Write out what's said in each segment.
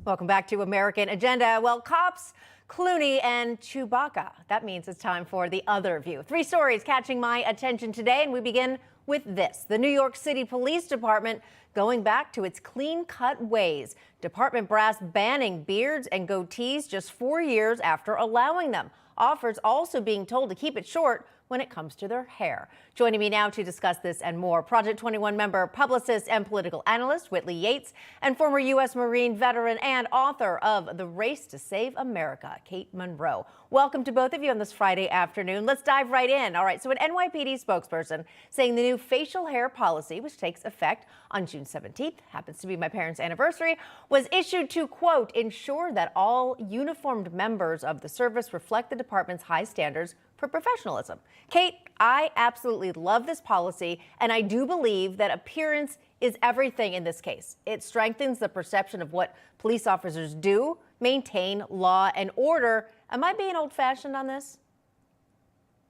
Welcome back to American Agenda. Well, cops, Clooney, and Chewbacca. That means it's time for the other view. Three stories catching my attention today, and we begin with this. The New York City Police Department going back to its clean-cut ways. Department brass banning beards and goatees just 4 years after allowing them. Officers also being told to keep it short when it comes to their hair. Joining me now to discuss this and more, Project 21 member, publicist, and political analyst Whitley Yates, and former U.S. Marine veteran and author of The Race to Save America, Kate Monroe. Welcome to both of you on this Friday afternoon. Let's dive right in. All right, so an NYPD spokesperson saying the new facial hair policy, which takes effect on June 17th, happens to be my parents' anniversary, was issued to, quote, ensure that all uniformed members of the service reflect the department's high standards for professionalism. Kate, I absolutely love this policy, and I do believe that appearance is everything in this case. It strengthens the perception of what police officers do, maintain law and order. Am I being old-fashioned on this?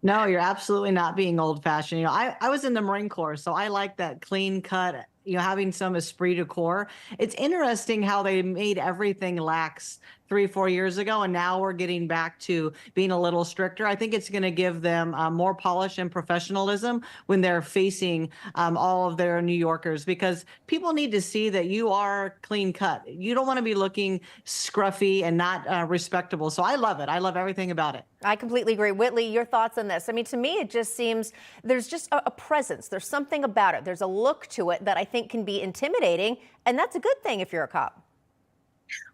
No, you're absolutely not being old-fashioned. I was in the Marine Corps, so I like that clean cut, having some esprit de corps. It's interesting how they made everything lax 3-4 years ago, and now we're getting back to being a little stricter. I think it's going to give them more polish and professionalism when they're facing all of their New Yorkers, because people need to see that you are clean cut. You don't want to be looking scruffy and not respectable. So I love it. I love everything about it. I completely agree. Whitley, your thoughts on this? I mean, to me, it just seems there's just a presence. There's something about it. There's a look to it that I think can be intimidating, and that's a good thing if you're a cop.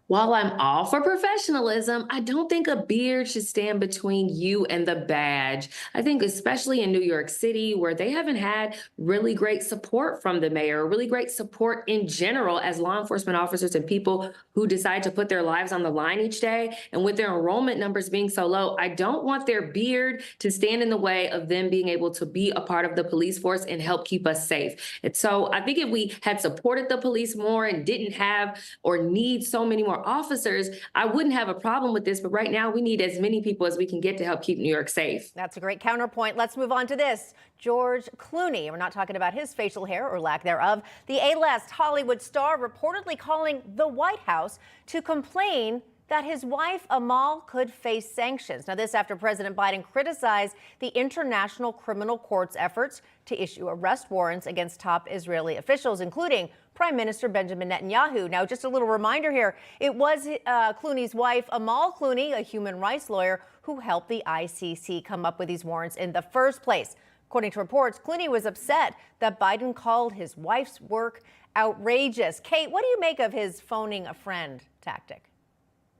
While I'm all for professionalism, I don't think a beard should stand between you and the badge. I think especially in New York City, where they haven't had really great support from the mayor, really great support in general as law enforcement officers and people who decide to put their lives on the line each day. And with their enrollment numbers being so low, I don't want their beard to stand in the way of them being able to be a part of the police force and help keep us safe. And so I think if we had supported the police more and didn't have or need so many more officers, I wouldn't have a problem with this. But right now, we need as many people as we can get to help keep New York safe. That's a great counterpoint. Let's move on to this. George Clooney. We're not talking about his facial hair or lack thereof. The A-list Hollywood star reportedly calling the White House to complain that his wife Amal could face sanctions. Now, this after President Biden criticized the International Criminal Court's efforts to issue arrest warrants against top Israeli officials, including Prime Minister Benjamin Netanyahu. Now, just a little reminder here, it was Clooney's wife, Amal Clooney, a human rights lawyer, who helped the ICC come up with these warrants in the first place. According to reports, Clooney was upset that Biden called his wife's work outrageous. Kate, what do you make of his phoning a friend tactic?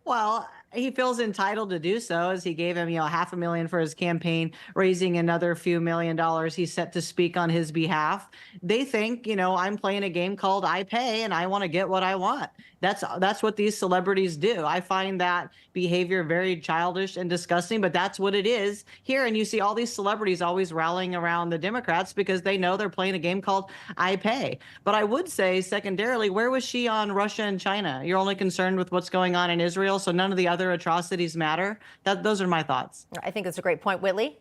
Well, he feels entitled to do so, as he gave him, $500,000 for his campaign, raising another few $1,000,000. He's set to speak on his behalf. They think, I'm playing a game called I Pay, and I want to get what I want. That's what these celebrities do. I find that behavior very childish and disgusting, but that's what it is here. And you see all these celebrities always rallying around the Democrats because they know they're playing a game called I Pay. But I would say, secondarily, where was she on Russia and China? You're only concerned with what's going on in Israel, so none of the other atrocities matter. Those are my thoughts. I think that's a great point. Whitley?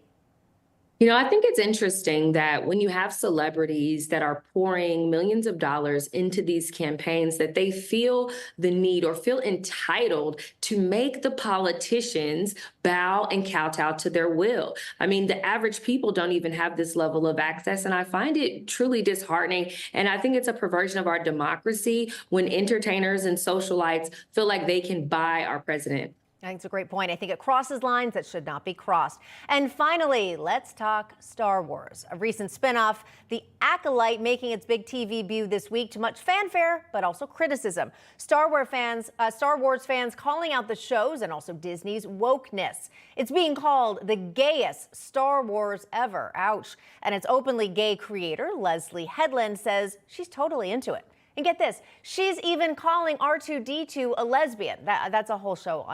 I think it's interesting that when you have celebrities that are pouring millions of dollars into these campaigns, that they feel the need or feel entitled to make the politicians bow and kowtow to their will. I mean, the average people don't even have this level of access, and I find it truly disheartening. And I think it's a perversion of our democracy when entertainers and socialites feel like they can buy our president. I think it's a great point. I think it crosses lines that should not be crossed. And finally, let's talk Star Wars. A recent spinoff, The Acolyte, making its big TV debut this week to much fanfare, but also criticism. Star Wars fans calling out the show's and also Disney's wokeness. It's being called the gayest Star Wars ever. Ouch. And its openly gay creator, Leslie Headland, says she's totally into it. And get this, she's even calling R2-D2 a lesbian. That's a whole show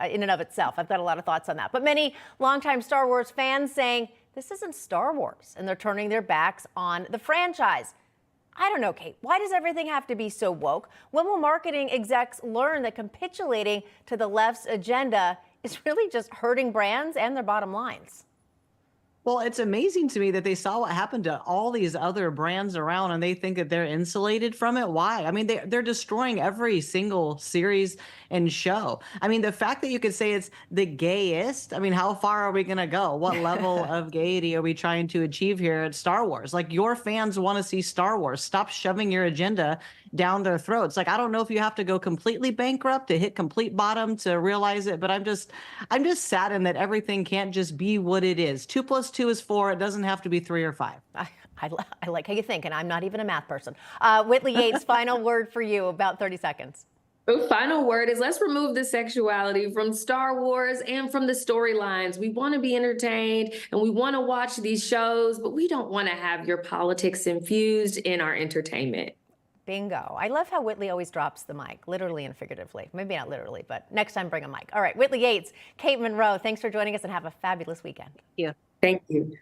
in and of itself. I've got a lot of thoughts on that. But many longtime Star Wars fans saying this isn't Star Wars, and they're turning their backs on the franchise. I don't know, Kate. Why does everything have to be so woke? When will marketing execs learn that capitulating to the left's agenda is really just hurting brands and their bottom lines? Well, it's amazing to me that they saw what happened to all these other brands around and they think that they're insulated from it. Why? I mean, they're destroying every single series and show. I mean, the fact that you could say it's the gayest, I mean, how far are we going to go? What level of gaiety are we trying to achieve here at Star Wars? Like, your fans want to see Star Wars. Stop shoving your agenda down their throats. Like, I don't know if you have to go completely bankrupt to hit complete bottom to realize it, but I'm just saddened that everything can't just be what it is. 2 + 2 is 4. It doesn't have to be 3 or 5. I like how you think, and I'm not even a math person. Whitley Yates, final word for you, about 30 seconds. The final word is, let's remove the sexuality from Star Wars and from the storylines. We want to be entertained and we want to watch these shows, but we don't want to have your politics infused in our entertainment. Bingo. I love how Whitley always drops the mic, literally and figuratively. Maybe not literally, but next time bring a mic. All right, Whitley Yates, Kate Monroe, thanks for joining us and have a fabulous weekend. Yeah. Thank you.